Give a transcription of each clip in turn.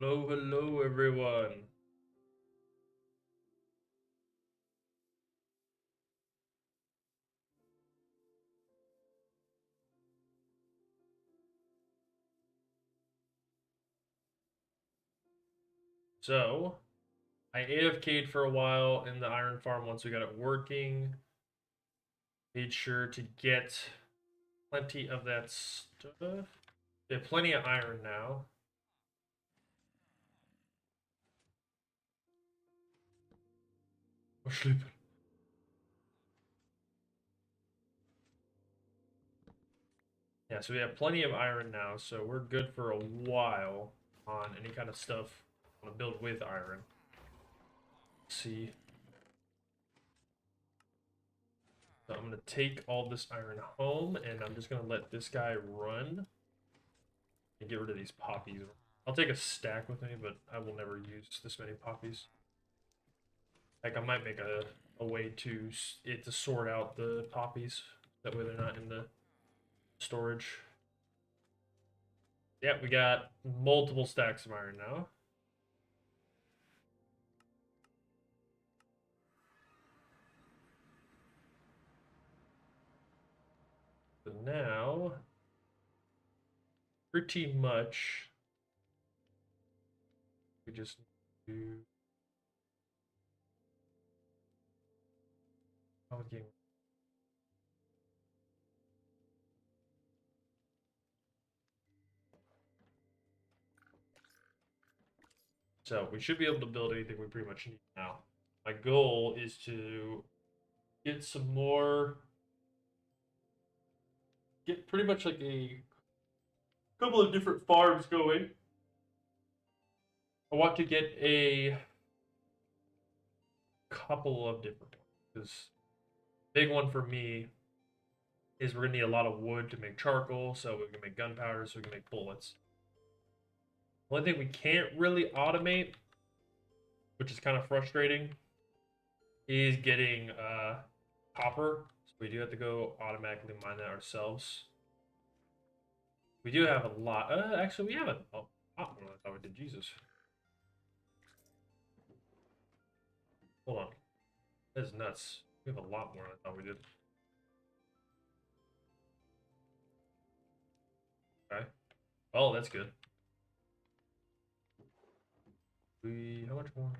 Hello, hello, everyone. So, I AFK'd for a while in the iron farm once we got it working. Made sure to get plenty of that stuff. We have plenty of iron now. I'm sleeping. Yeah, so we have plenty of iron now, so we're good for a while on any kind of stuff I want to build with iron. Let's see. So I'm going to take all this iron home, and I'm just going to let this guy run and get rid of these poppies. I'll take a stack with me, but I will never use this many poppies. Like, I might make a way to it to sort out the poppies. That way they're not in the storage. Yeah, we got multiple stacks of iron now. So now, pretty much, we just do. Oh, game. So we should be able to build anything we pretty much need now. My goal is to get some more, get pretty much like a couple of different farms going. I want to get a couple of different ones. Because big one for me is we're gonna need a lot of wood to make charcoal, so we can make gunpowder, so we can make bullets. One thing we can't really automate, which is kind of frustrating, is getting copper. So we do have to go automatically mine that ourselves. We do have a lot. Actually, we have a lot more than I thought we did. Jesus. Hold on. That is nuts. We have a lot more than I thought we did. Okay. Oh, that's good. How much more?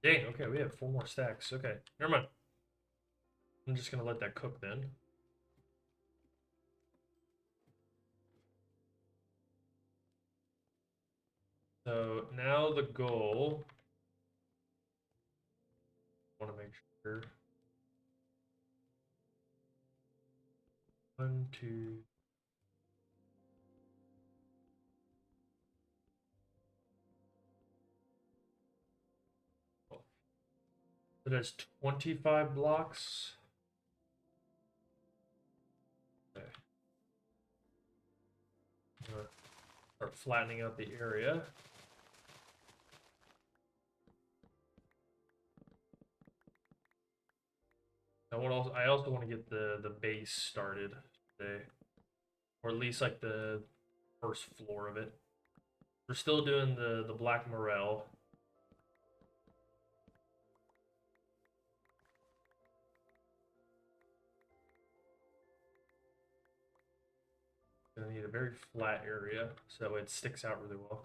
Dang, okay, we have 4 more stacks. Okay, never mind. I'm just gonna let that cook then. So now the goal, I want to make sure. 1, 2. So that's 25 blocks. Okay. Start flattening out the area. I also want to get the base started today, or at least like the first floor of it. We're still doing the black morel. Gonna need a very flat area so it sticks out really well.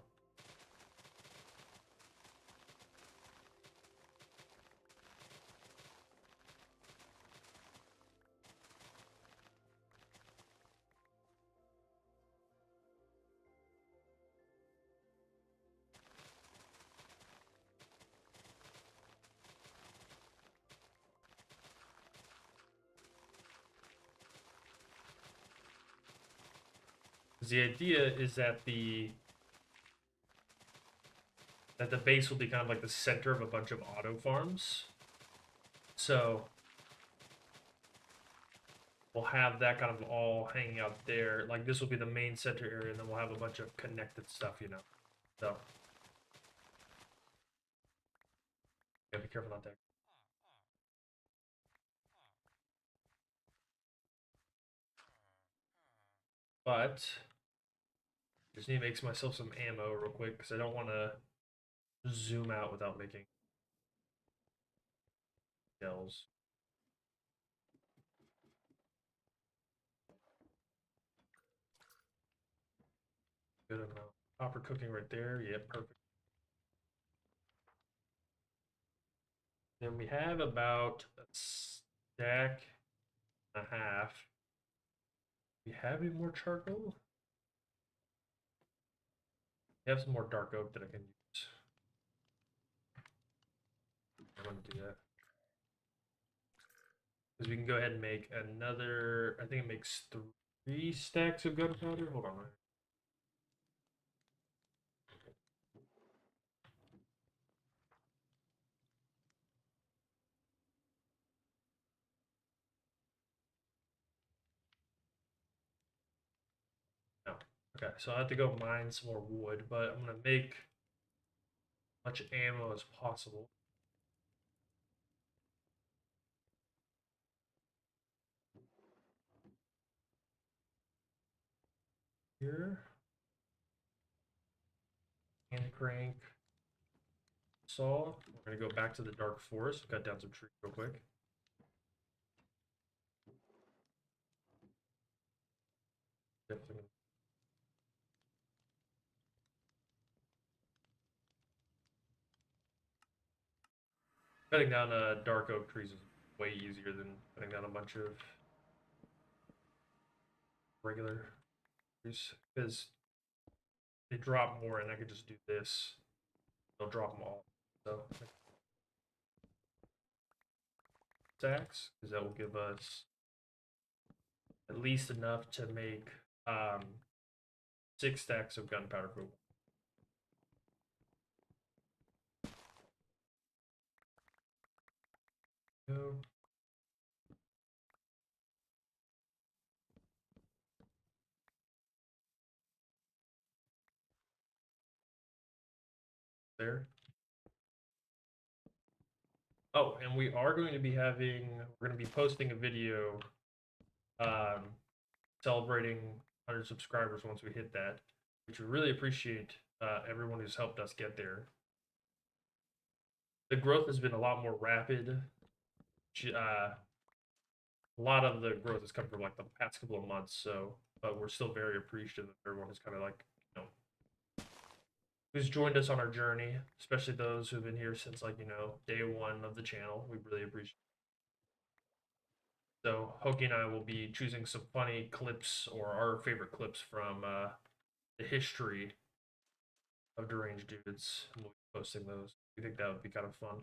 The idea is that the base will be kind of like the center of a bunch of auto farms. So we'll have that kind of all hanging out there. Like this will be the main center area, and then we'll have a bunch of connected stuff, you know. So yeah, be careful not there. But Just need to make myself some ammo real quick because I don't want to zoom out without making shells. Good amount. Copper cooking right there. Yeah, perfect. Then we have about a stack and a half. We have any more charcoal? We have some more dark oak that I can use. I'm going to do that. Because we can go ahead and make another, I think it makes 3 stacks of gunpowder. Hold on. No. Okay, so I have to go mine some more wood, but I'm going to make as much ammo as possible. Here. Hand crank. Saw. We're going to go back to the dark forest, cut down some trees real quick. Definitely. Cutting down dark oak trees is way easier than cutting down a bunch of regular trees because they drop more, and I could just do this. They'll drop them all. So stacks because that will give us at least enough to make 6 stacks of gunpowder for go. There. Oh, and we are going to be we're going to be posting a video um, celebrating 100 subscribers once we hit that, which we really appreciate everyone who's helped us get there. The growth has been a lot more rapid. A lot of the growth has come from like the past couple of months, so but we're still very appreciative that everyone is kind of like, you know, who's joined us on our journey, especially those who've been here since like, day one of the channel. We really appreciate it. So Hoki and I will be choosing some funny clips or our favorite clips from the history of Deranged Dudes, and we'll be posting those. We think that would be kind of fun.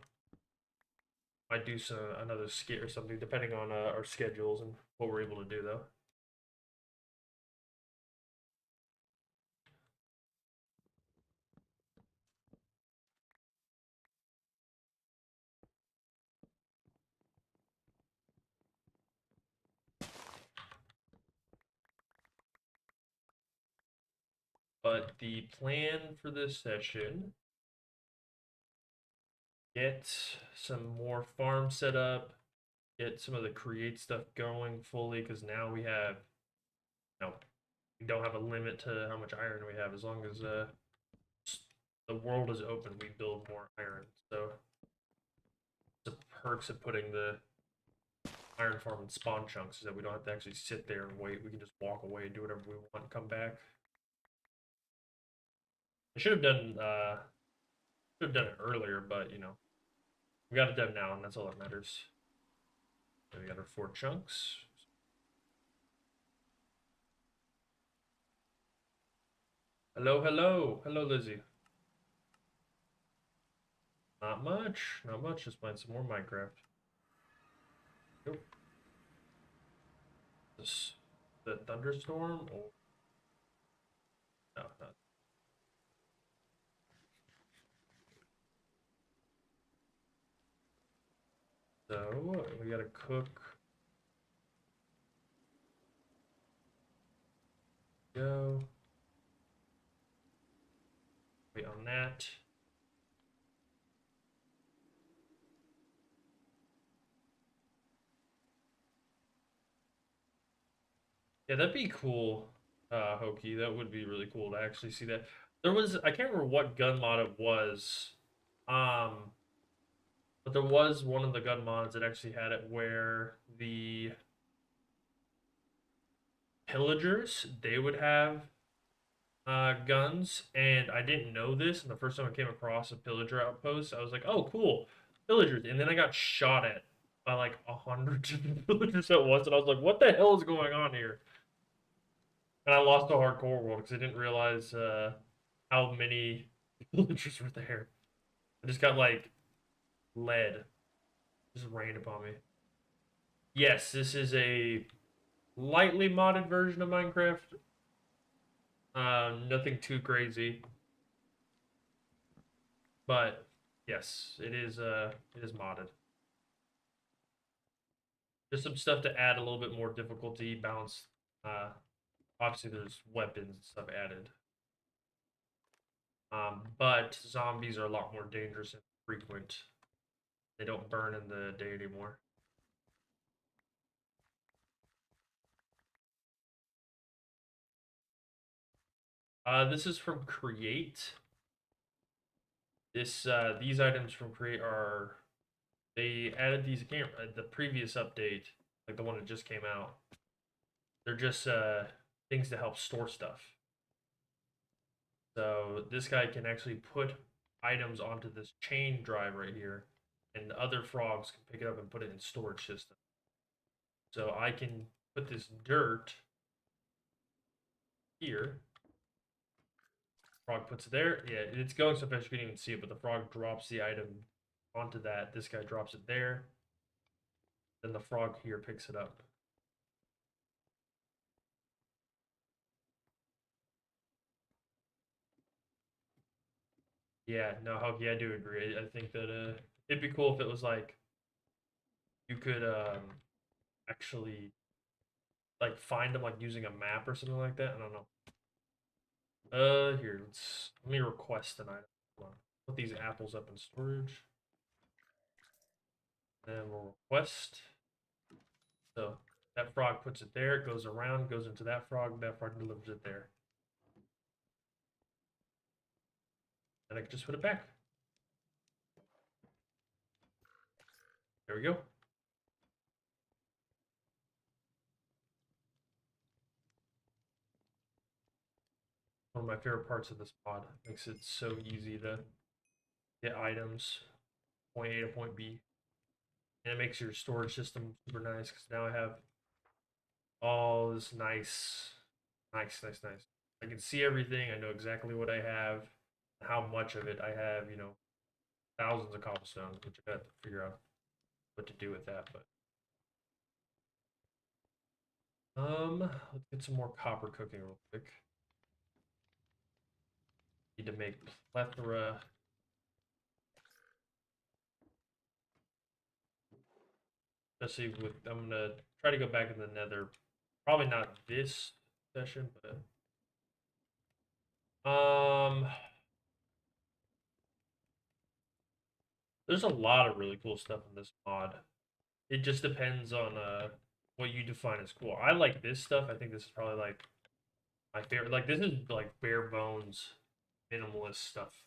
Might do another skit or something, depending on our schedules and what we're able to do, though. But the plan for this session, get some more farm set up, get some of the create stuff going fully, because now we have, we don't have a limit to how much iron we have. As long as the world is open, we build more iron. So the perks of putting the iron farm in spawn chunks is that we don't have to actually sit there and wait. We can just walk away and do whatever we want and come back. I should have done it earlier, but we got it done now, and that's all that matters. So we got our 4 chunks. Hello, hello, hello, Lizzie. Not much, not much. Just playing some more Minecraft. Nope. This the thunderstorm or no, not. So we gotta cook. Go. Wait on that. Yeah, that'd be cool. Hokey. That would be really cool to actually see that. There was I can't remember what gun mod it was. Um, but there was one of the gun mods that actually had it where the pillagers they would have guns, and I didn't know this. And the first time I came across a pillager outpost, I was like, "Oh, cool, pillagers!" And then I got shot at by like 100 different villagers at once, and I was like, "What the hell is going on here?" And I lost a hardcore world because I didn't realize how many villagers were there. I just got like lead just rained upon me. Yes, this is a lightly modded version of Minecraft. Nothing too crazy, but yes, it is modded. Just some stuff to add a little bit more difficulty, balance. Uh, Obviously, there's weapons and stuff added. But zombies are a lot more dangerous and frequent. They don't burn in the day anymore. This is from Create. These items from Create are they added these again the previous update, like the one that just came out. They're just things to help store stuff. So this guy can actually put items onto this chain drive right here, and other frogs can pick it up and put it in storage system. So I can put this dirt here. Frog puts it there. Yeah, it's going so fast you can't even see it, but the frog drops the item onto that. This guy drops it there. Then the frog here picks it up. Yeah, no, Hokey, I do agree. I think that it'd be cool if it was like you could actually like find them like using a map or something like that. I don't know. Here, let me request an item. Hold on. Put these apples up in storage. Then we'll request. So that frog puts it there, it goes around, goes into that frog delivers it there. And I can just put it back. There we go. One of my favorite parts of this mod. Makes it so easy to get items, point A to point B. And it makes your storage system super nice because now I have all this nice. I can see everything. I know exactly what I have, how much of it I have. Thousands of cobblestones, which I got to figure out what to do with that. But let's get some more copper cooking real quick. Need to make plethora. Especially with, I'm gonna try to go back in the Nether. Probably not this session, but there's a lot of really cool stuff in this mod. It just depends on what you define as cool. I like this stuff. I think this is probably like my favorite. Like this is like bare bones, minimalist stuff.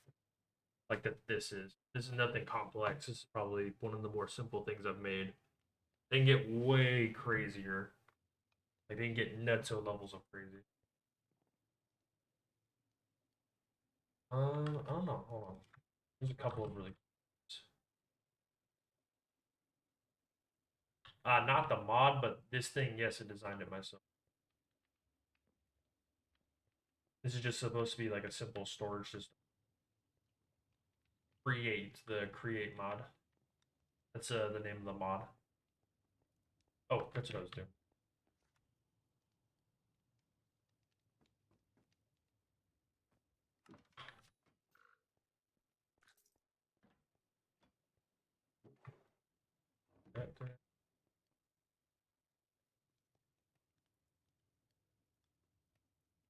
Like that. This is. This is nothing complex. This is probably one of the more simple things I've made. They can get way crazier. Like they can get nutso levels of crazy. I don't know. Hold on. There's a couple of really. Not the mod, but this thing. Yes, I designed it myself. This is just supposed to be like a simple storage system. Create the create mod. That's the name of the mod. Oh, that's what I was doing.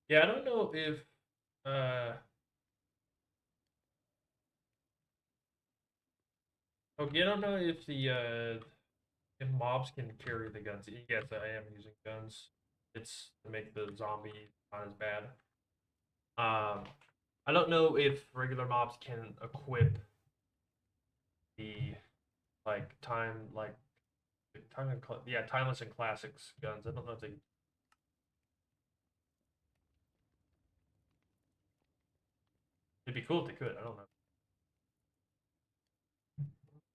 Yeah, I don't know if okay, I don't know if the if mobs can carry the guns. Yes, I am using guns. It's to make the zombie not as bad. I don't know if regular mobs can equip the timeless and classics guns. I don't know if they. It'd be cool if they could. I don't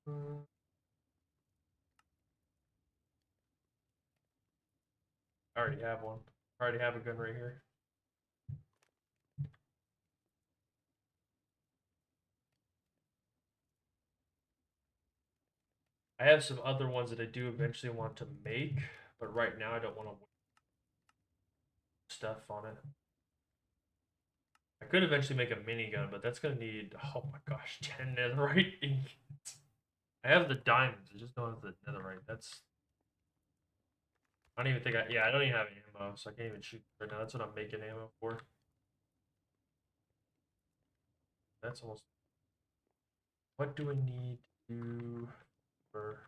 know. I already have one. I already have a gun right here. I have some other ones that I do eventually want to make, but right now I don't want to waste stuff on it. I could eventually make a minigun, but that's gonna need, oh my gosh, 10 netherite ingots. I have the diamonds, I just don't have the netherite. I don't even think I don't even have ammo, so I can't even shoot right now. That's what I'm making ammo for. That's almost, what do I need to do for,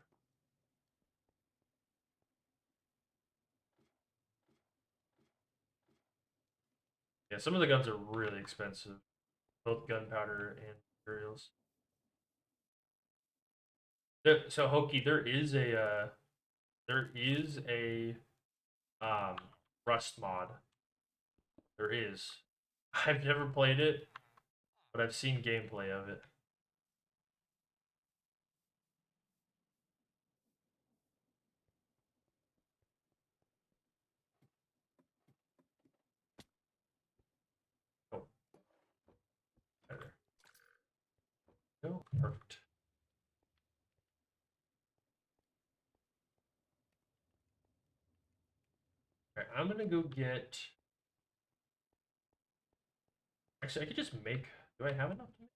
yeah, some of the guns are really expensive, both gunpowder and materials. So Hoki, there is a um Rust mod. There is. I've never played it, but I've seen gameplay of it. Oh, there. Go. Perfect. Okay, I'm gonna go get. Actually, I could just make. Do I have enough to make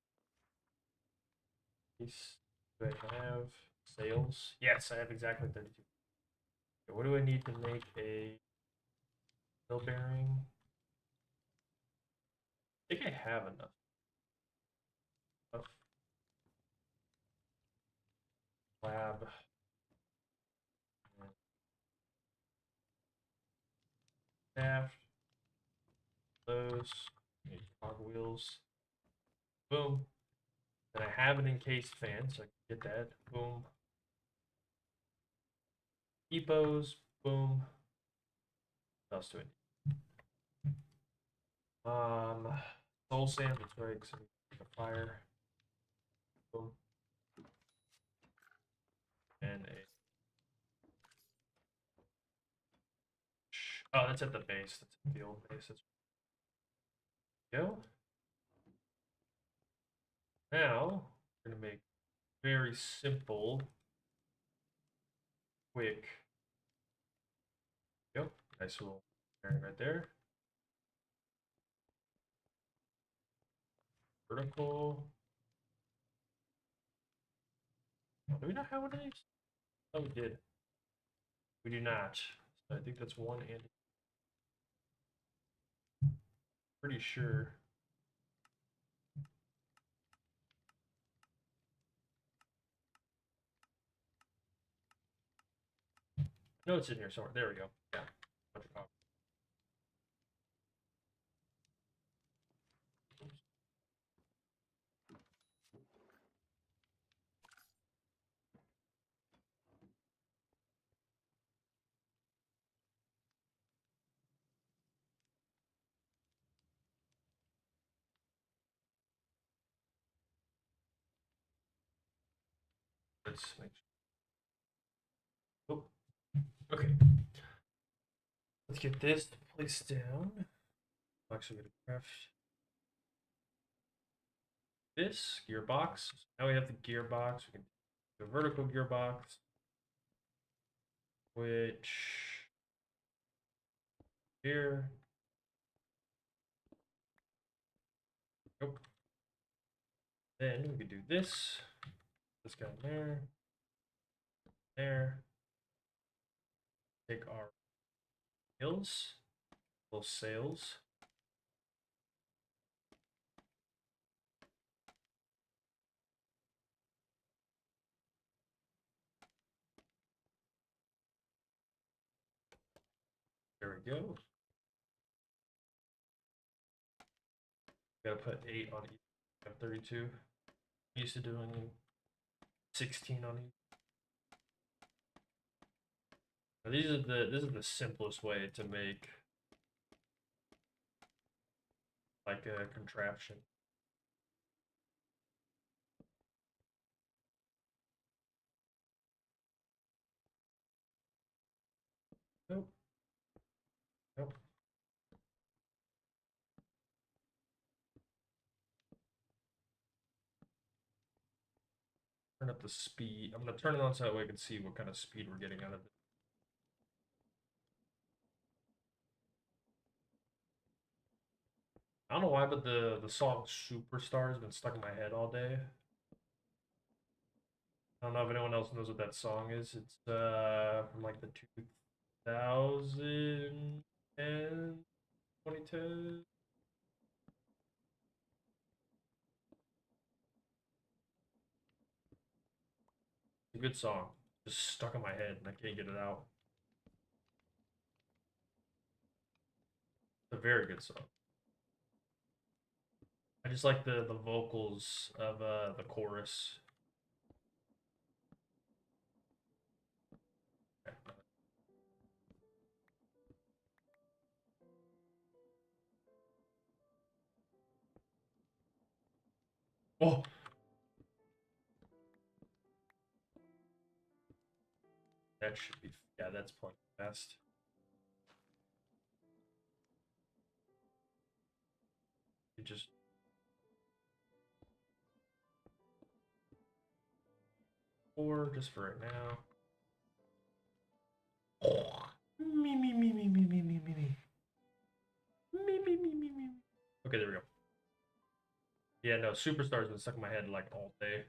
these? Do I have sales? Yes, I have exactly 32. Okay, what do I need to make a mill bearing? I think I have enough. Lab. Staff. Those. Need cog wheels. Boom. And I have an encased fan, so I can get that. Boom. Epos. Boom. What else do I need? Soul sand. That's right. Because I need a fire. Boom. And a. Oh, that's at the base. That's at the old base. That's go. Now we're gonna make very simple, quick. Go. Nice little area right there. Vertical. Oh, do we not have one of these? Oh, we did. We do not. So I think that's one and pretty sure. No, it's in here somewhere. There we go. Yeah. Bunch of copies. Let's make sure. Oh, okay. Let's get this placed down. I'm actually gonna craft this gearbox. Now we have the gearbox. We can do a vertical gearbox, which here. Nope. Then we could do this. This guy there. There. Take our hills. Those sails. There we go. Gotta put 8 on each. I have 32. Used to doing 16 on each. Now this is the simplest way to make like a contraption. Nope. Nope. Turn up the speed. I'm gonna turn it on so that way I can see what kind of speed we're getting out of it. I don't know why, but the song Superstar has been stuck in my head all day. I don't know if anyone else knows what that song is. It's from like the 2010, 2010. It's a good song. Just stuck in my head and I can't get it out. It's a very good song. I just like the vocals of the chorus. Oh, that should be, yeah, that's playing fast. You just four just for right now. Me me me me me me me me me. Me me me me me. Okay, there we go. Yeah, no, Superstar's been stuck in my head like all day.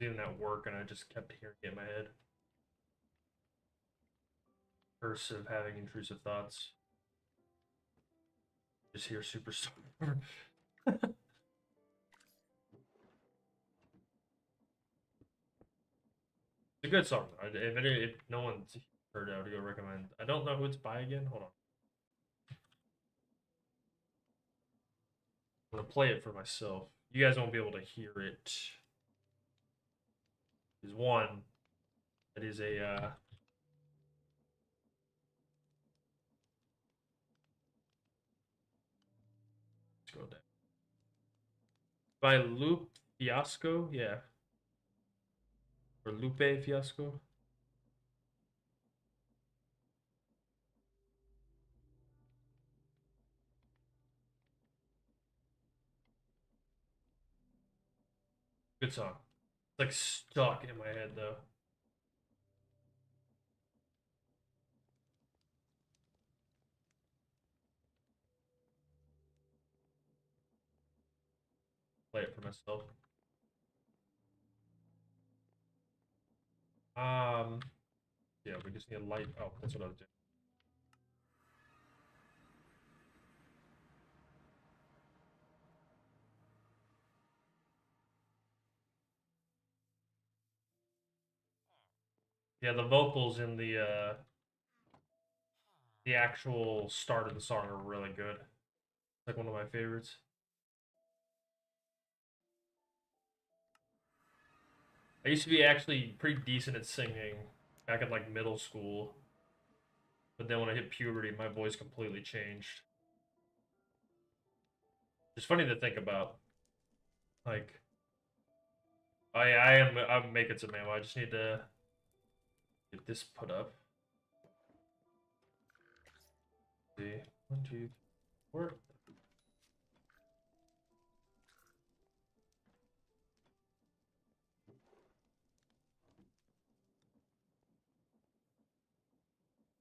Even at work, and I just kept hearing it in my head. Curse of having intrusive thoughts. Just hear Superstar. It's a good song. If no one's heard it, I would go recommend. I don't know who it's by again. Hold on. I'm gonna play it for myself. You guys won't be able to hear it. There's one that is a let's go down. By Lupe Fiasco, yeah. Or Lupe Fiasco. Good song. It's like stuck in my head though. Play it for myself. Yeah, we just need a light. Oh, that's what I was doing. Yeah, the vocals in the actual start of the song are really good. It's like one of my favorites. I used to be actually pretty decent at singing back in like middle school. But then when I hit puberty, my voice completely changed. It's funny to think about. Like, I'm making some ammo. I just need to get this put up. Let's see, 1, 2, 3, 4.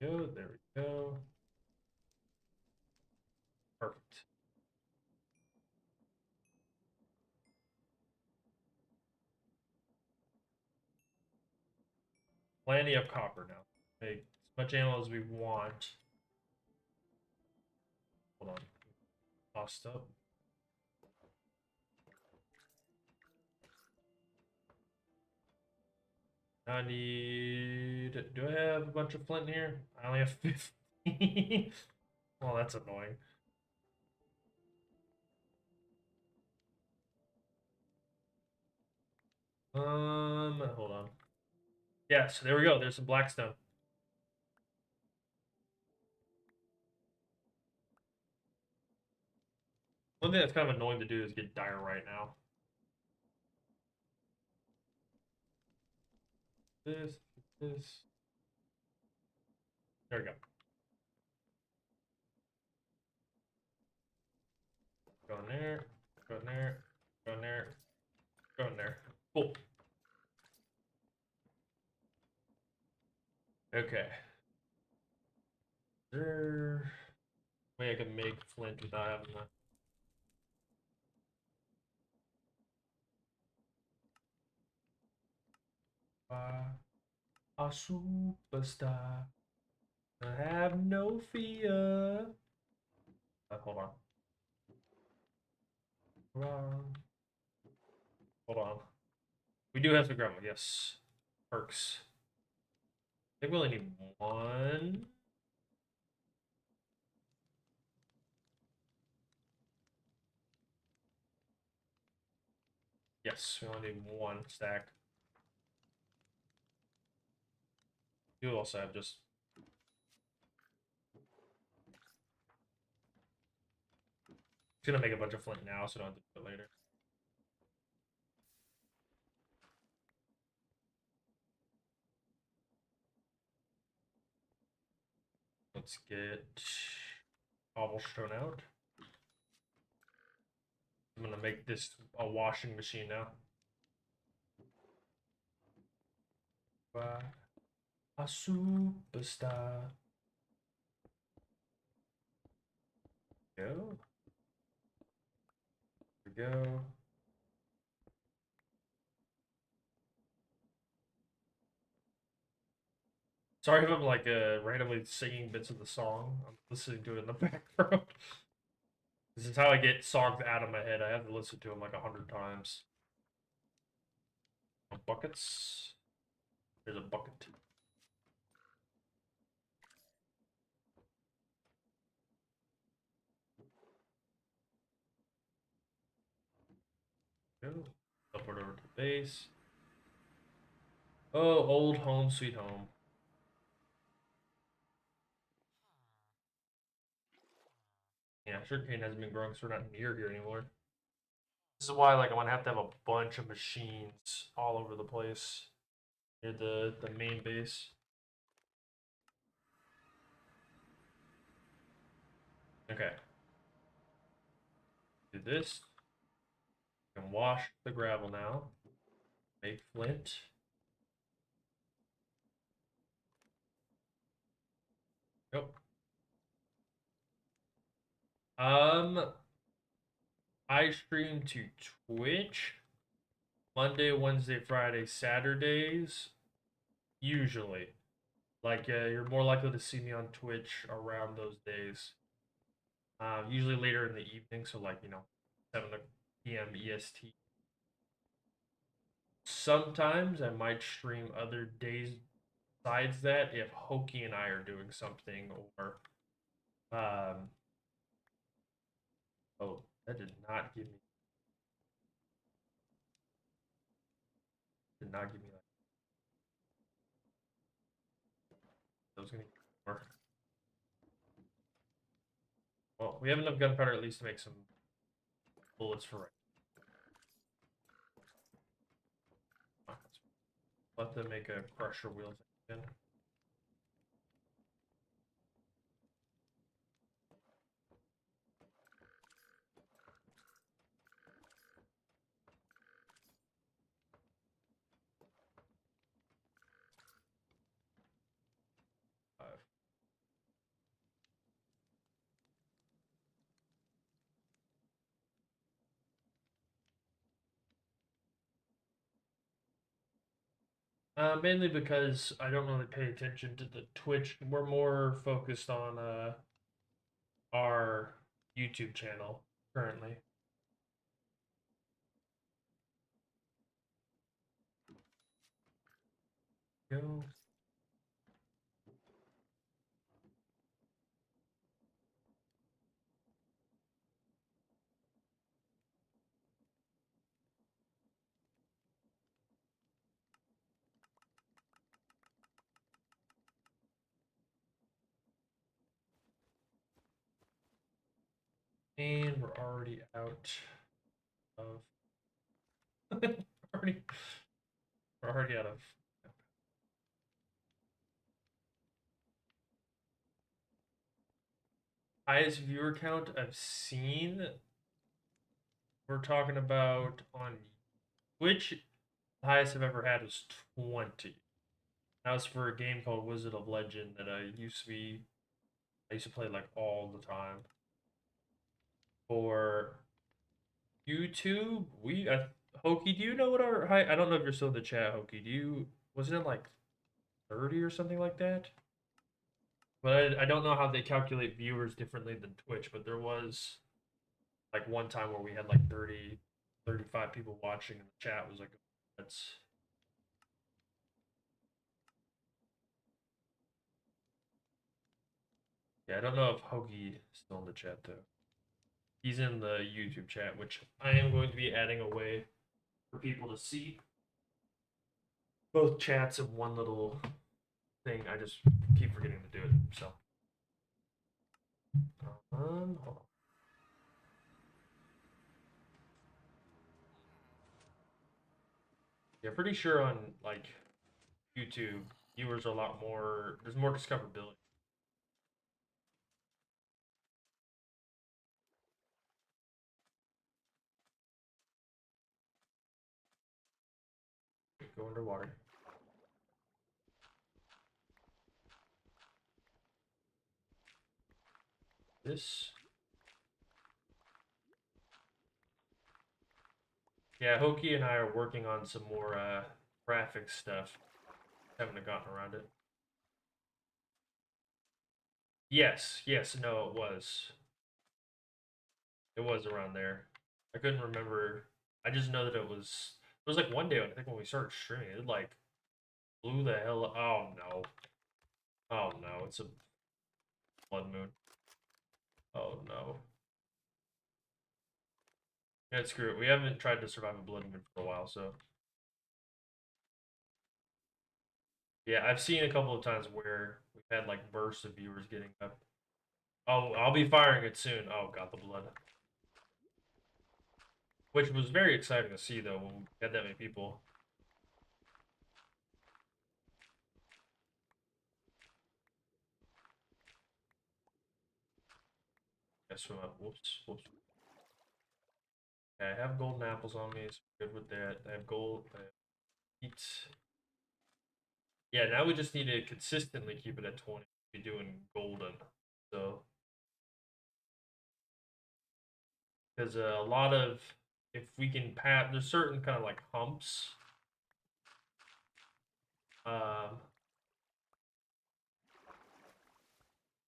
Go, there we go. Perfect. Plenty of copper now. Make as much ammo as we want. Hold on. Tossed up. I need. Do I have a bunch of flint here? I only have 50. Well, that's annoying. Hold on. Yeah, so there we go. There's some blackstone. One thing that's kind of annoying to do is get diorite now. This, this. There we go. Go in there. Go in there. Go in there. Go in there. Cool. Okay. Is there a way I can make flint without having the a superstar? I have no fear. Hold on. Hold on. We do have some gravel, yes. Perks. I think we only need one. Yes, we only need one stack. You also have just gonna make a bunch of flint now, so I don't have to do it later. Let's get cobblestone out. I'm gonna make this a washing machine now. A superstar. Go. Here we go. Sorry if I'm like randomly singing bits of the song. I'm listening to it in the background. This is how I get songs out of my head. I have to listen to them like 100 times. Buckets. There's a bucket. Go. Teleport over to the base. Oh, old home, sweet home. Yeah, sugarcane hasn't been growing, so we're not near here anymore. This is why, like, I'm gonna have to have a bunch of machines all over the place near the main base. Okay. Do this. You can wash the gravel now. Make flint. Nope. I stream to Twitch Monday, Wednesday, Friday, Saturdays. Usually, like you're more likely to see me on Twitch around those days. Usually later in the evening, so like 7 p.m. EST. Sometimes I might stream other days besides that if Hokey and I are doing something or um. Oh, that did not give me. Did not give me that. That was gonna give more. Well, we have enough gunpowder at least to make some bullets for right. Let them make a crusher wheel thing again. Mainly because I don't really pay attention to the Twitch. We're more focused on our YouTube channel currently. Go. And we're already out of already we're already out of highest viewer count I've seen. We're talking about on Twitch. The highest I've ever had was 20. That was for a game called Wizard of Legend that I used to play like all the time. For YouTube, Hokey, do you know what our high? I don't know if you're still in the chat, Hokey. Wasn't it like 30 or something like that? But I don't know how they calculate viewers differently than Twitch, but there was like one time where we had like 30, 35 people watching, and the chat was like, that's yeah. I don't know if Hokey is still in the chat though. He's in the YouTube chat, which I am going to be adding a way for people to see both chats in one little thing. I just keep forgetting to do it. So, hold on. Yeah, pretty sure on like YouTube, viewers are a lot more. There's more discoverability. Go underwater. This. Yeah, Hokey and I are working on some more graphic stuff. Haven't gotten around it. Yes, yes, no, it was. It was around there. I couldn't remember. I just know that it was. It was like one day, I think, when we started streaming, it like blew the hell. Oh no! Oh no! It's a blood moon. Oh no! Yeah, screw it. We haven't tried to survive a blood moon for a while, so yeah, I've seen a couple of times where we've had like bursts of viewers getting up. Oh, I'll be firing it soon. Oh god, the blood. Which was very exciting to see though when we had that many people. Guess what? Whoops, whoops. Okay, I have golden apples on me, so I'm good with that. I have gold. I have heat. Yeah, now we just need to consistently keep it at 20. Be doing golden. So, because a lot of, if we can pass, there's certain kind of like humps. Um,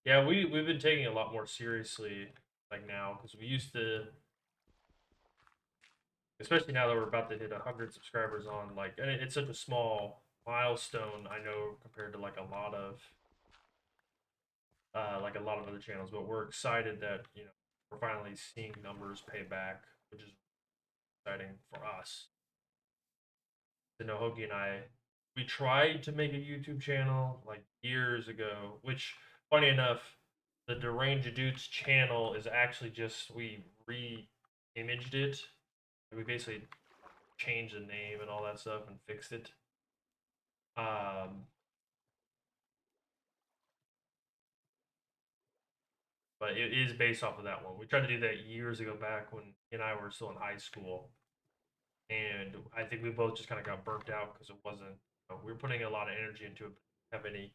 yeah, we've been taking it a lot more seriously like now because we used to, especially now that we're about to hit 100 subscribers on like, and it's such a small milestone. I know compared to like a lot of other channels, but we're excited that we're finally seeing numbers pay back, which is exciting for us. To know Hoagie and I, we tried to make a YouTube channel like years ago, which funny enough, the Deranged Dudes channel is actually just we re-imaged it. We basically changed the name and all that stuff and fixed it. Um, but it is based off of that one. We tried to do that years ago back when he and I were still in high school, and I think we both just kind of got burnt out because it wasn't. We were putting a lot of energy into it, but didn't have any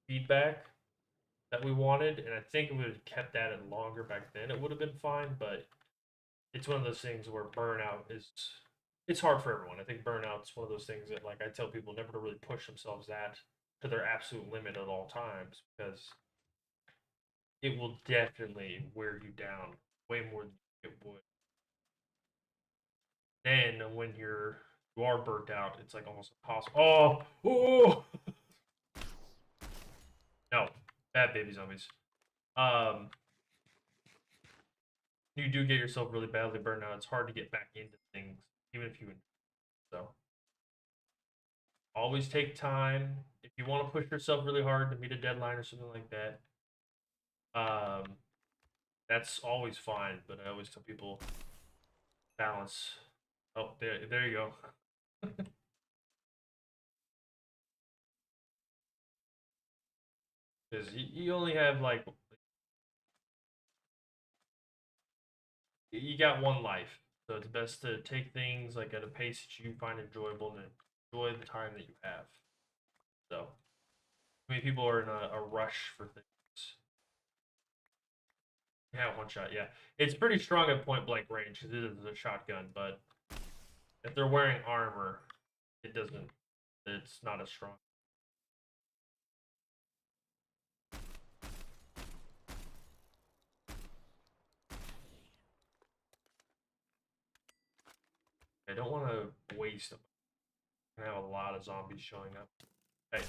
feedback that we wanted, and I think if we would have kept at it longer back then, it would have been fine. But it's one of those things where burnout is it's hard for everyone. I think burnout's one of those things that like I tell people never to really push themselves at to their absolute limit at all times because it will definitely wear you down way more than it would. Then when you are burnt out, it's like almost impossible. Oh, no, bad baby zombies. Um, you do get yourself really badly burned out. It's hard to get back into things, even if you so. Always take time if you want to push yourself really hard to meet a deadline or something like that. Um, That's always fine, but I always tell people balance. Oh, there you go. Because you only have like you got one life, so it's best to take things like at a pace that you find enjoyable and enjoy the time that you have. So, I mean, people are in a rush for things. Yeah, one shot. Yeah, it's pretty strong at point blank range because it is a shotgun. But if they're wearing armor, it doesn't. It's not as strong. I don't want to waste them. I have a lot of zombies showing up. Hey,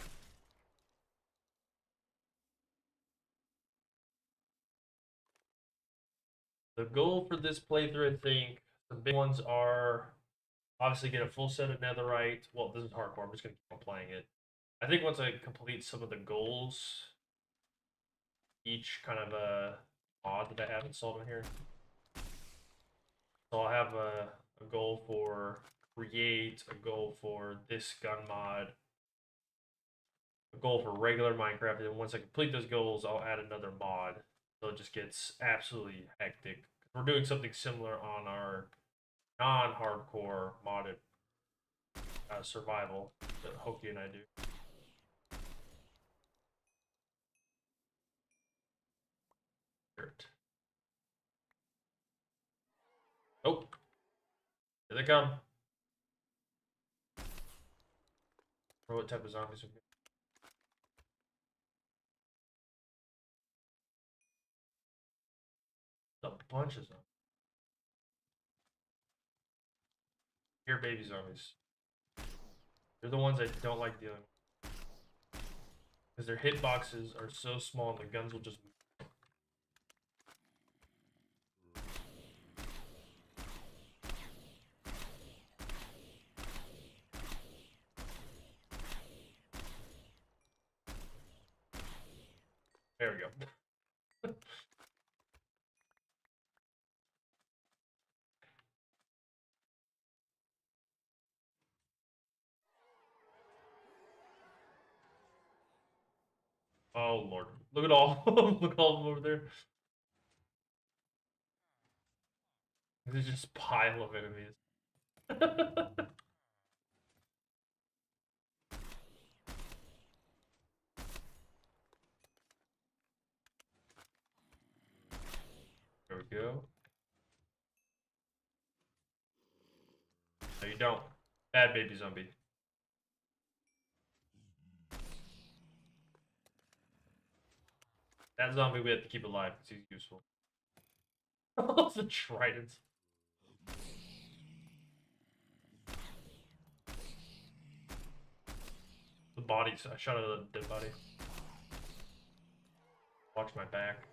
the goal for this playthrough, I think, the big ones are obviously get a full set of netherite. Well, this is hardcore. I'm just gonna keep on playing it. I think once I complete some of the goals, each kind of a mod that I have installed in here. So I'll have a goal for create, a goal for this gun mod, a goal for regular Minecraft, and then once I complete those goals, I'll add another mod. So it just gets absolutely hectic. We're doing something similar on our non-hardcore modded survival that Hoki and I do. Dirt. Oh, here they come. Or what type of zombies are a bunch of zombies. Here, baby zombies. They're the ones I don't like dealing with. Because their hitboxes are so small and the guns will just. There we go. Oh lord. Look at all look at all of them over there. There's just a pile of enemies. There we go. No, you don't. Bad baby zombie. That zombie we have to keep alive because he's useful. Oh, the tridents. The bodies. I shot at a dead body. Watch my back.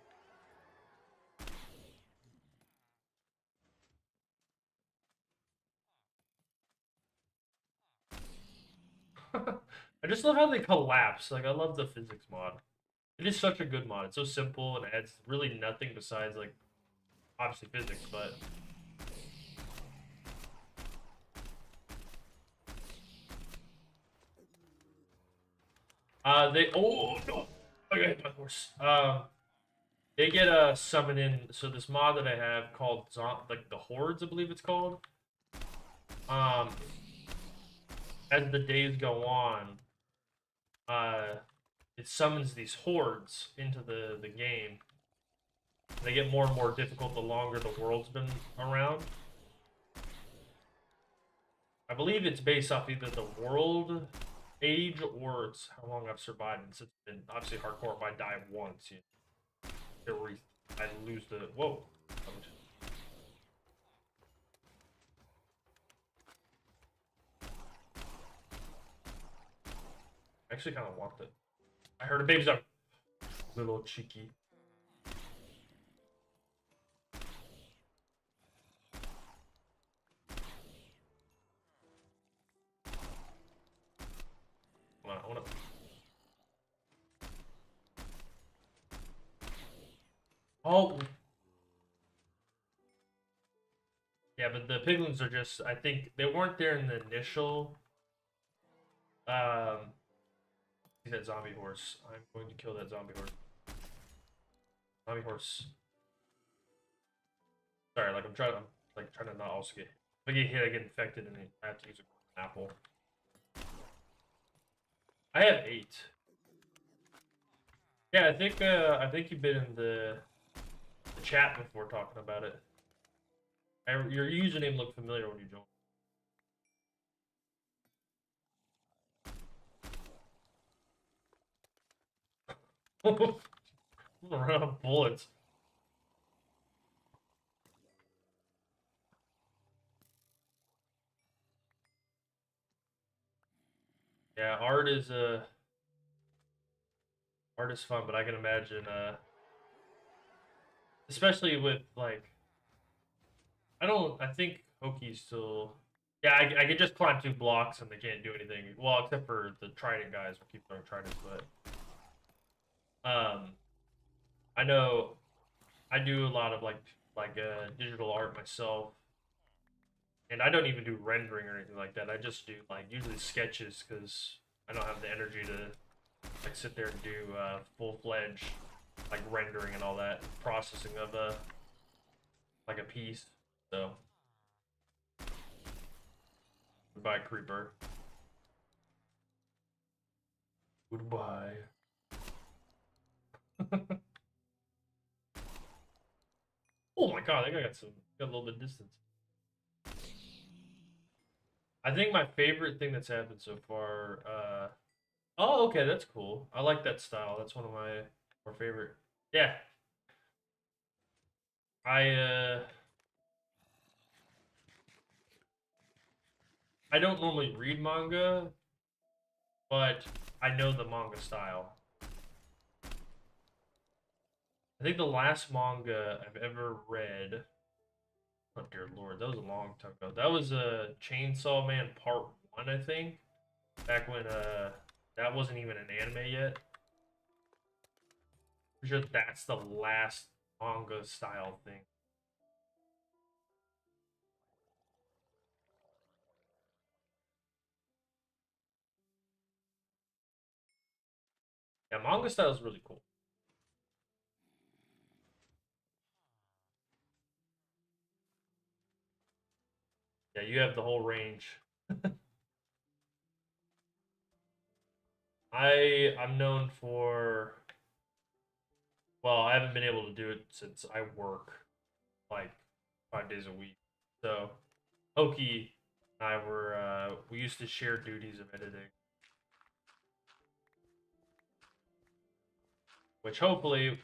I just love how they collapse. Like, I love the physics mod. It is such a good mod. It's so simple and adds really nothing besides, like, obviously physics, but. They. Oh, no! I got hit by the horse. They get a summon in. So, this mod that I have called, like, the Hordes, I believe it's called. Um, as the days go on, it summons these hordes into the game. They get more and more difficult the longer the world's been around. I believe it's based off either the world age or it's how long I've survived. And since it's been obviously hardcore, if I die once, I lose the whoa. I actually kind of want it. I heard a baby's up. Little cheeky. Hold on, I wanna. Oh, Yeah, but the piglins are just, I think they weren't there in the initial. See that zombie horse. I'm going to kill that zombie horse. Zombie horse. Sorry, like I'm trying to not also get. If I get hit, I get infected, and I have to use an apple. I have 8. Yeah, I think you've been in the chat before talking about it. Your username looked familiar when you joined. Run out of bullets. Yeah, art is fun, but I can imagine especially with like I think Hoki's still. Yeah, I could just climb 2 blocks and they can't do anything. Well, except for the trident guys will keep throwing tridents, but I know I do a lot of digital art myself, and I don't even do rendering or anything like that. I just do like usually sketches because I don't have the energy to like sit there and do full fledged like rendering and all that processing of a piece. So goodbye, creeper. Goodbye. Oh my god, I think I got a little bit of distance. I think my favorite thing that's happened so far. Oh, okay, that's cool. I like that style. That's one of my more favorite. Yeah, I I don't normally read manga, but I know the manga style. I think the last manga I've ever read. Oh dear lord, that was a long time ago. That was Chainsaw Man Part 1, I think. Back when that wasn't even an anime yet. Pretty sure that's the last manga style thing. Yeah, manga style is really cool. Yeah, you have the whole range. I'm known for, well, I haven't been able to do it since I work like 5 days a week. So Oki and I we used to share duties of editing, which hopefully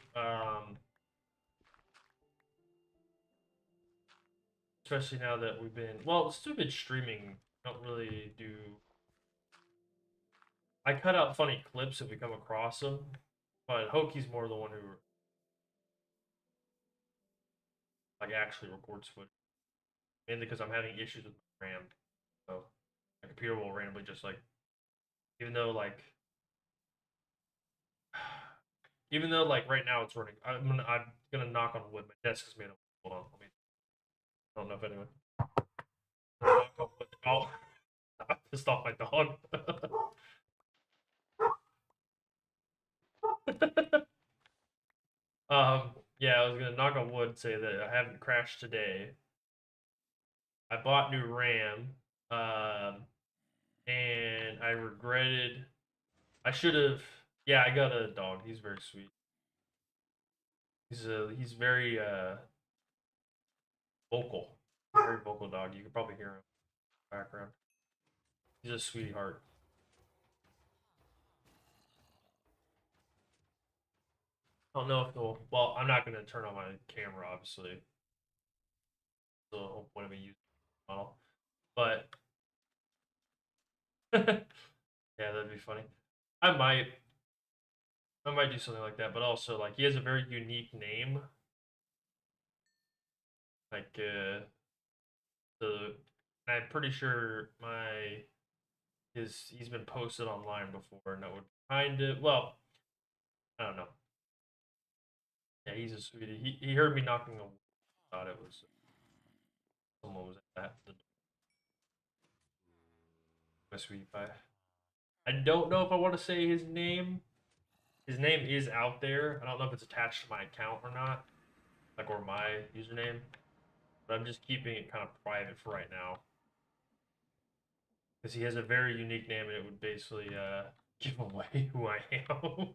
especially now that we've been, well, stupid streaming don't really do. I cut out funny clips if we come across them, but Hoki's more the one who like actually records footage, mainly because I'm having issues with my RAM. So my computer will randomly just like, even though like, even though like right now it's running, I'm gonna knock on wood. My desk is made of. Hold on, let me. I don't know if anyone. Knock on wood. Oh, I pissed off my dog. yeah, I was gonna knock on wood and say that I haven't crashed today. I bought new RAM, um, and I regretted. I should have. Yeah, I got a dog. He's very sweet. He's very vocal, very vocal dog. You can probably hear him in the background. He's a sweetheart. I don't know if they'll. Well, I'm not gonna turn on my camera, obviously. The whole point of a used model, but yeah, that'd be funny. I might, I might do something like that. But also, like, he has a very unique name. Like, the I'm pretty sure he's been posted online before, and that would kind of, well, I don't know. Yeah, he's a sweetie. He heard me knocking on wood, thought it was. Someone was at the sweet pie. I don't know if I want to say his name. His name is out there. I don't know if it's attached to my account or not, like or my username. But I'm just keeping it kind of private for right now because he has a very unique name, and it would basically give away who I am.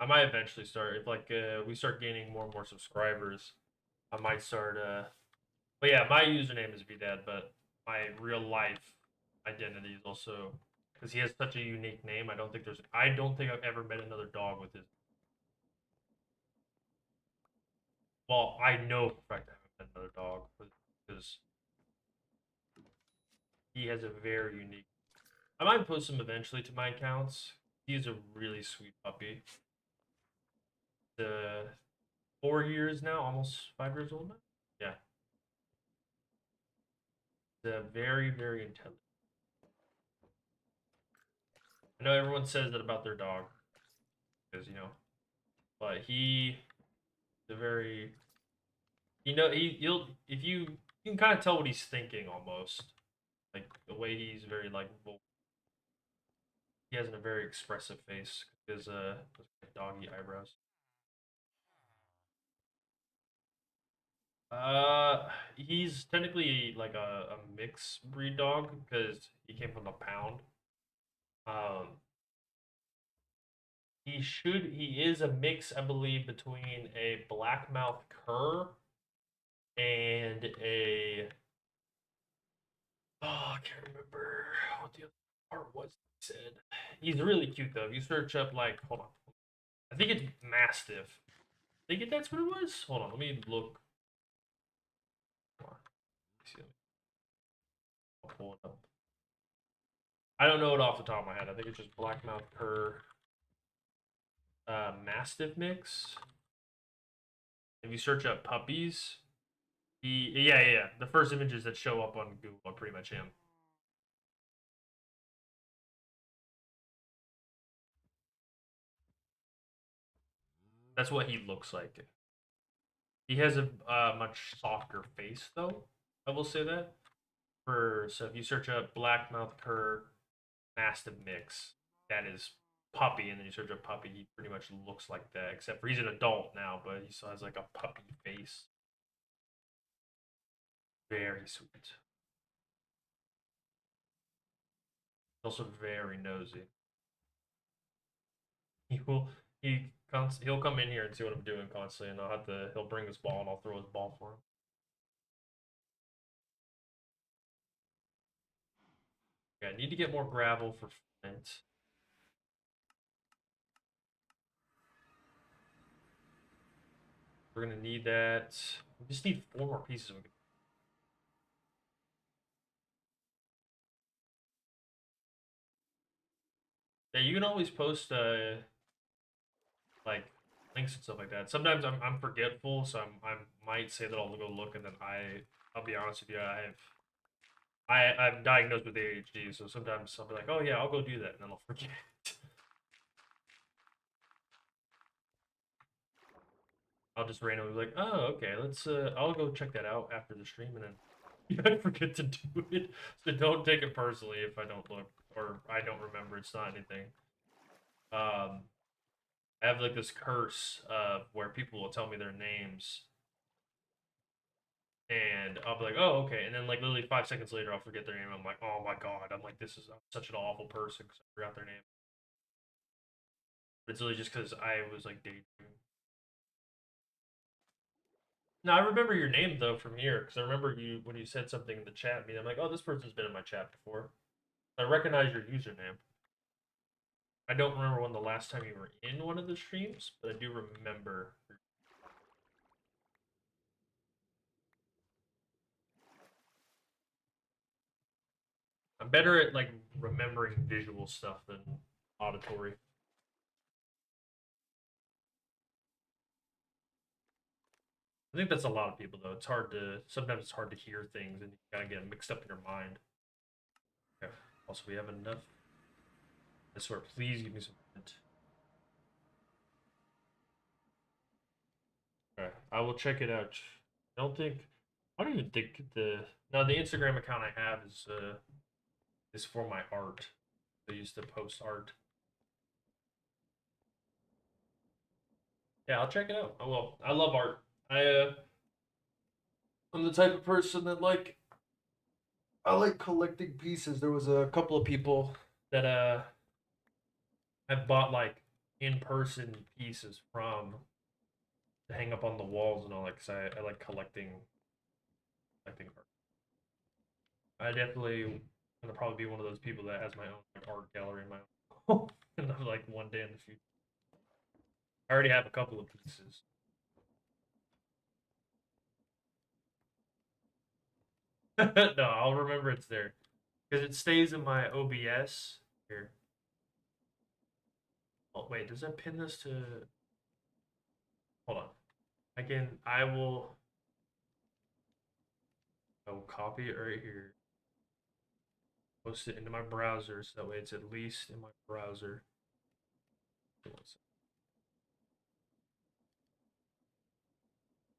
I might eventually start if like we start gaining more and more subscribers. I might start. But yeah, my username is VDad, but my real life identity is also because he has such a unique name. I don't think I've ever met another dog with his. Well, I know for a fact I haven't met another dog because he has a very unique. I might post him eventually to my accounts. He's a really sweet puppy. The 4 years now, almost 5 years old now. Yeah, the very very intelligent. I know everyone says that about their dog because but the very if you can kind of tell what he's thinking almost like the way he's very like he has a very expressive face his doggy eyebrows. He's technically like a mixed breed dog because he came from a pound. Um, he is a mix, I believe, between a blackmouth cur and a I can't remember what the other part was. He said he's really cute though. If you search up like, hold on, I think it's Mastiff. I think that's what it was. Hold on, let me look. Hold on. Let me see. I'll pull it up. I don't know it off the top of my head. I think it's just blackmouth cur, Mastiff mix. If you search up puppies, yeah. The first images that show up on Google are pretty much him. That's what he looks like. He has a much softer face, though. I will say that. So if you search up blackmouth cur mastiff mix, that is puppy, and then you search up puppy, he pretty much looks like that, except for he's an adult now, but he still has like a puppy face. Very sweet. Also very nosy. He will he'll come in here and see what I'm doing constantly, and he'll bring his ball and I'll throw his ball for him. Yeah, I need to get more gravel for flint. We're gonna need that. We just need 4 more pieces. Yeah, you can always post like links and stuff like that. Sometimes I'm forgetful, so I might say that I'll go look, and then I'll be honest with you, I'm diagnosed with ADHD, so sometimes I'll be like, oh yeah, I'll go do that, and then I'll forget. I'll just randomly be like, oh okay, I'll go check that out after the stream, and then I forget to do it. So don't take it personally if I don't look or I don't remember. It's not anything. Um, I have like this curse where people will tell me their names and I'll be like, oh, okay. And then like literally 5 seconds later, I'll forget their name. I'm like, oh my god. I'm such an awful person because I forgot their name. But it's really just because I was like daydreaming. No, I remember your name though from here because I remember you when you said something in the chat. Me, I'm like, oh, this person's been in my chat before. I recognize your username. I don't remember when the last time you were in one of the streams, but I do remember. I'm better at like remembering visual stuff than auditory. I think that's a lot of people though. Sometimes it's hard to hear things and you kind of get mixed up in your mind. Okay. Also, we have enough. I swear, please give me some hint. I will check it out. I don't think I don't even think the Instagram account I have is for my art. I used to post art. Yeah, I'll check it out. I will. I love art. I'm the type of person that I like collecting pieces. There was a couple of people that I bought like in person pieces from to hang up on the walls and all that because I like collecting art. I definitely gonna probably be one of those people that has my own like, art gallery in my own and I'm like one day in the future. I already have a couple of pieces. No, I'll remember it's there because it stays in my OBS here. Oh wait, does that pin this to? Hold on. I will. I will copy it right here. Post it into my browser so that way it's at least in my browser.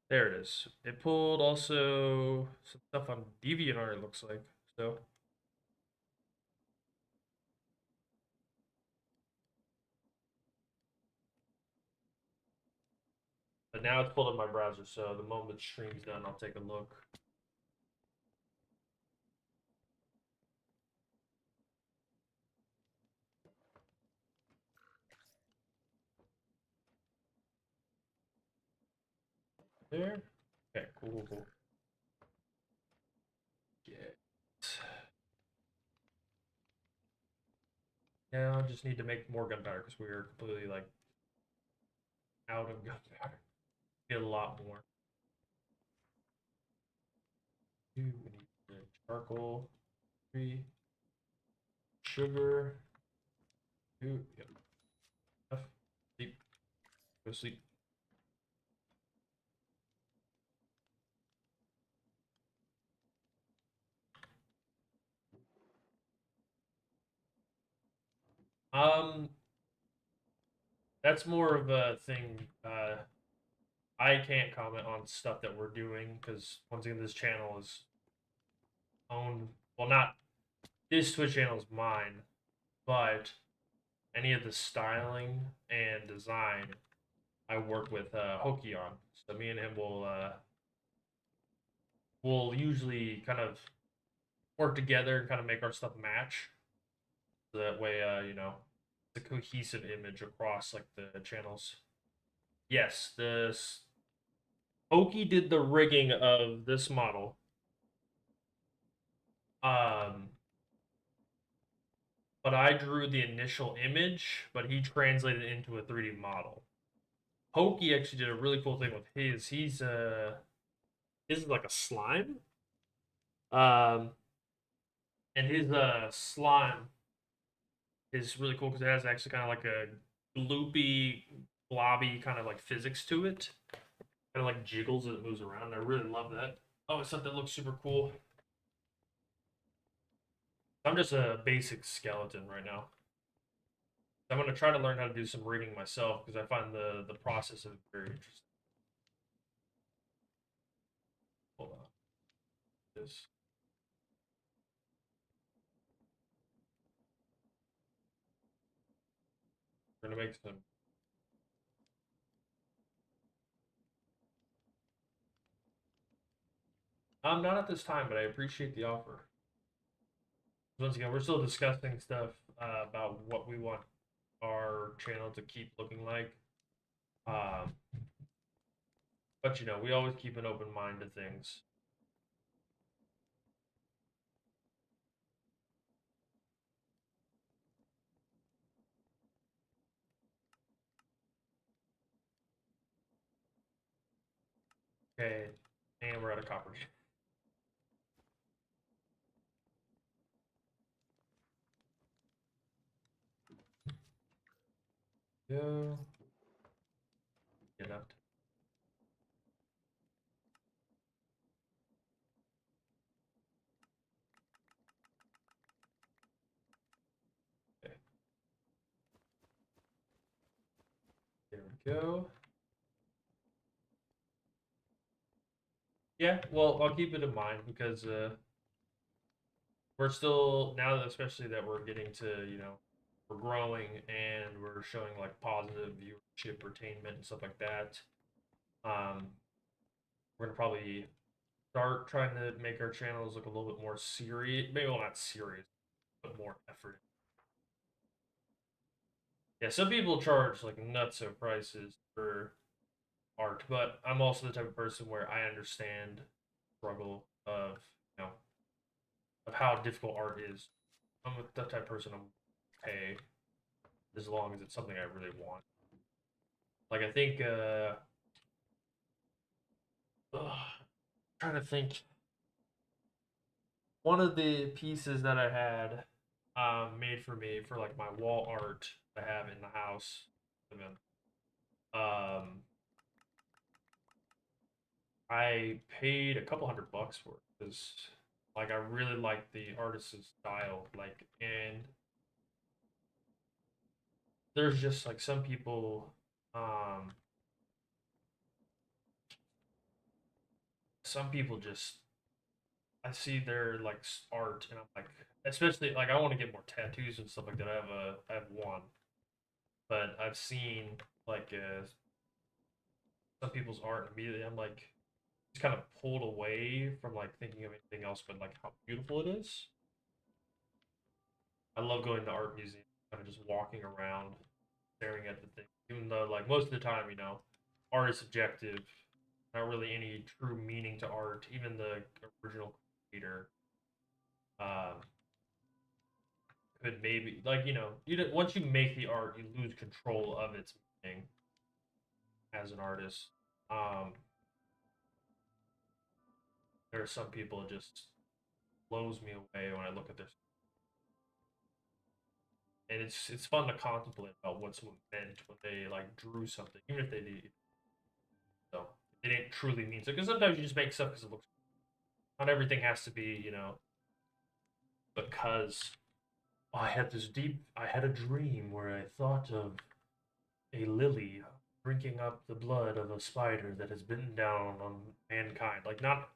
There it is. It pulled also some stuff on DeviantArt, it looks like. So, but now it's pulled in my browser. So the moment the stream's done, I'll take a look. There. Okay, cool. Get. Now I just need to make more gunpowder because we are completely like out of gunpowder. Get a lot more. We need the charcoal, 3, sugar, 2, yep. Sleep. Go sleep. Um, that's more of a thing. I can't comment on stuff that we're doing because once again, this channel is owned. Well, not this Twitch channel is mine, but any of the styling and design I work with Hoki on. So me and him will usually kind of work together and kind of make our stuff match. So that way, the cohesive image across like the channels. Yes, this Hoki did the rigging of this model. Um, but I drew the initial image, but he translated it into a 3D model. Hoki actually did a really cool thing with his. His is like a slime. Um, and his slime is really cool because it has actually kind of like a gloopy, blobby kind of like physics to it. Kind of like jiggles as it moves around. I really love that. Oh, it's something that looks super cool. I'm just a basic skeleton right now. I'm gonna try to learn how to do some rigging myself because I find the process of it very interesting. Hold on. This. We're gonna make some. Not at this time, but I appreciate the offer. Once again, we're still discussing stuff about what we want our channel to keep looking like. Um, but we always keep an open mind to things. Okay, and we're out of copper. Go. Get up. Okay. There we go. Yeah, well, I'll keep it in mind because we're still now, that especially that we're getting to, we're growing and we're showing like positive viewership, retainment, and stuff like that. Um, we're gonna probably start trying to make our channels look a little bit more serious. Maybe well, not serious, but more effort. Yeah, some people charge like nutso prices for art, but I'm also the type of person where I understand the struggle of you know of how difficult art is. I'm the type of person I'm pay as long as it's something I really want. Like I think trying to think one of the pieces that I had made for me for like my wall art I have in the house. Um, I paid a couple $100 for it because like I really like the artist's style. Like, and there's just like um, some people just I see their like art and I'm like, especially like I want to get more tattoos and stuff like that. I have one, but I've seen like some people's art and immediately I'm like just kind of pulled away from like thinking of anything else but like how beautiful it is. I love going to art museums, kind of just walking around, staring at the thing. Even though like most of the time, art is subjective, not really any true meaning to art. Even the original creator um, could maybe like once you make the art, you lose control of its meaning as an artist. Um, there are some people it just blows me away when I look at this, and it's fun to contemplate about what someone meant when they like drew something, even if they did so they didn't truly mean so. Because sometimes you just make stuff because it looks. Not everything has to be because I had a dream where I thought of a lily drinking up the blood of a spider that has bitten down on mankind. Like not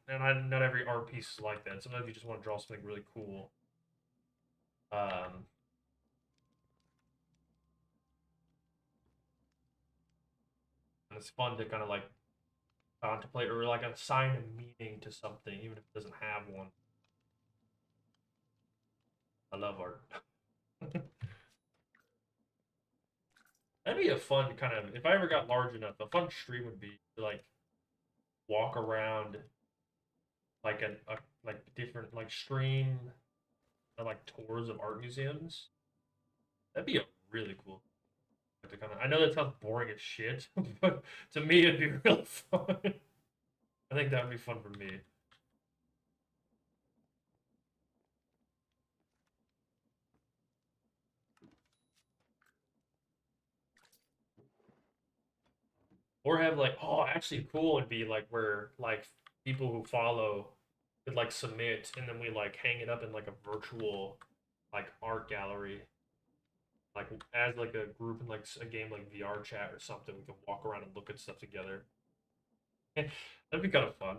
every art piece is like that. Sometimes you just want to draw something really cool. Um, and it's fun to kind of like contemplate or like assign a meaning to something, even if it doesn't have one. I love art. That'd be a fun kind of if I ever got large enough. A fun stream would be to like walk around like a like different like stream like tours of art museums. That'd be a really cool to kind of. I know that sounds boring as shit, but to me it'd be real fun. I think that would be fun for me. Or have like actually cool would be like where like people who follow could like submit and then we like hang it up in like a virtual like art gallery like as like a group in like a game like VR chat or something. We can walk around and look at stuff together. That'd be kind of fun.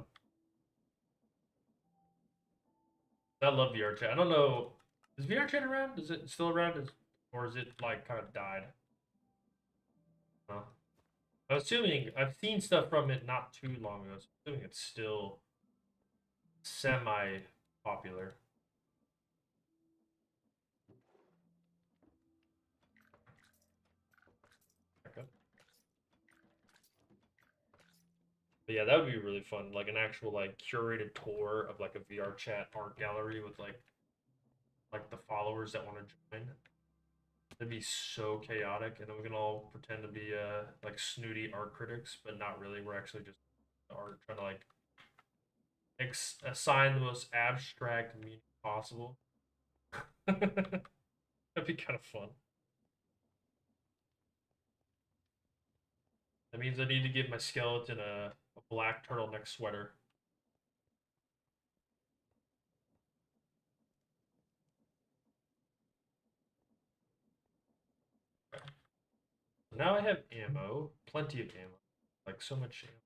I love VR chat. I don't know. Is VR chat around? Is it still around? Or is it like kind of died? No. I'm assuming I've seen stuff from it not too long ago. So I'm assuming it's still semi popular. Okay. But yeah, that would be really fun. Like an actual like curated tour of like a VR chat art gallery with like the followers that want to join. That'd be so chaotic, and then we can all pretend to be like snooty art critics, but not really. We're actually just art trying to like assign the most abstract meaning possible. That'd be kind of fun. That means I need to give my skeleton a black turtleneck sweater. Okay. Now I have ammo, plenty of ammo, like so much ammo.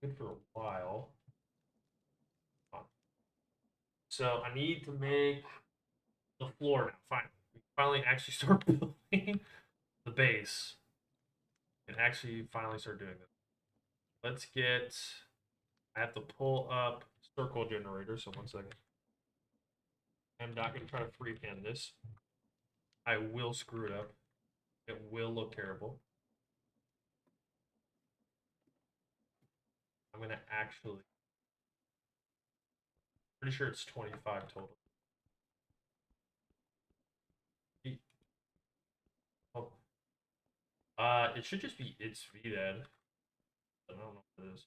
Good for a while. So I need to make the floor now. Finally actually start building the base and actually finally start doing this. Let's get. I have to pull up circle generator. So 1 second. I'm not gonna try to freehand this. I will screw it up. It will look terrible. I'm gonna actually. Pretty sure it's 25 total. Oh, it should just be it's VDAD. I don't know what it is.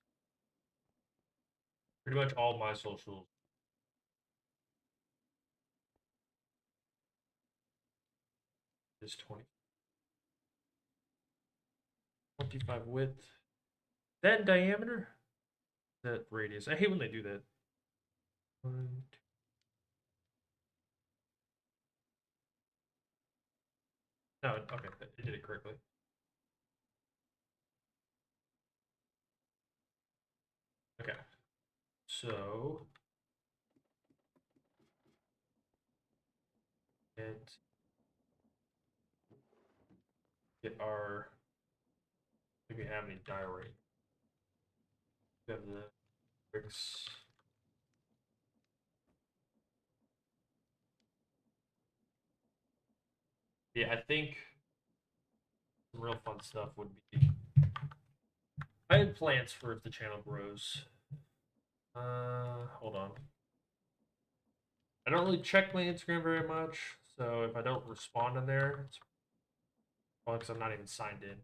Pretty much all my socials. Is 25 width. That diameter? That radius. I hate when they do that. One, two. No, okay, it did it correctly. Okay, so get our. I think we have any diorite. We have the bricks. Yeah, I think some real fun stuff would be. I had plans for if the channel grows. Hold on. I don't really check my Instagram very much, so if I don't respond on there, it's probably because I'm not even signed in.